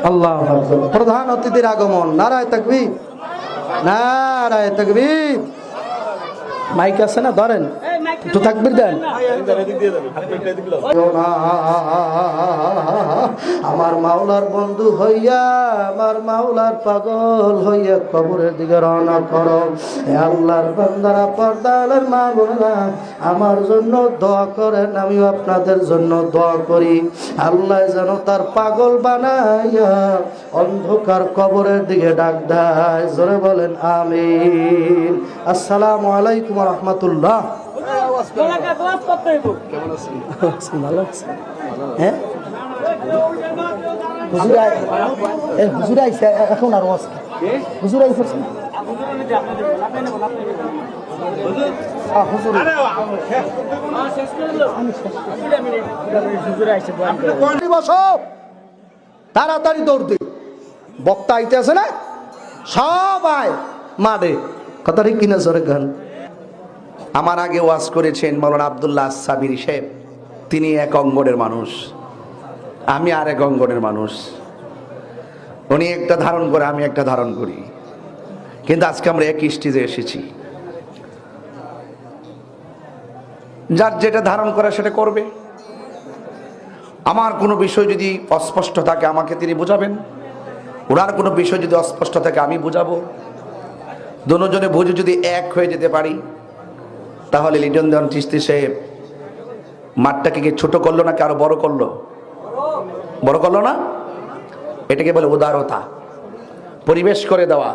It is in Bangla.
আল্লাহ প্রধান অতিথির আগমন। নারায়ে তাকবীর, নারায়ে তাকবীর। মাইক আছে না, ধরেন একটু তাকবীর দেন। আমার মাওলার বন্ধু হইয়া, আমার মাওলার পাগল হইয়া কবরের দিকে রওনা করো। হে আল্লাহর বান্দারা, পর্দার মা বোনেরা, আমার জন্য দোয়া করেন, আমিও আপনাদের জন্য দোয়া করি। আল্লাহ যেন তার পাগল বানাইয়া অন্ধকার কবরের দিকে ডাক দেয়। জোরে বলেন আমিন। আসসালামু আলাইকুম ওয়া রাহমাতুল্লাহ। ভালো আছেন? হ্যাঁ, হুজুর আইছে এখন, আর হুজুর আইছে। তাড়াতাড়ি দৌড় দে, বক্তা আইতে আছে না, সবাই মাঠে। কথা ঠিক কিনা জোরে গান। আমার আগে ওয়াজ করেছেন মাওলানা আব্দুল্লাহ সাবিরি সাহেব, তিনি এক অঙ্গনের মানুষ, আমি আর এক অঙ্গনের মানুষ। উনি একটা ধারণ করে, আমি একটা ধারণ করি, কিন্তু আজকে আমরা এক স্টেজে এসেছি। যার যেটা ধারণ করে সেটা করবে। আমার কোনো বিষয় যদি অস্পষ্ট থাকে আমাকে তিনি বুঝাবেন, ওনার কোনো বিষয় যদি অস্পষ্ট থাকে আমি বুঝাবো। দুজনে বুঝে যদি এক হয়ে যেতে পারি, তাহলে লিটন দেওয়ান চিশতি সাহেব মাঠটাকে কি ছোট করলো নাকি আরো বড় করলো? বড় করলো না? এটাকে বলে উদারতা, পরিবেশ করে দেওয়া।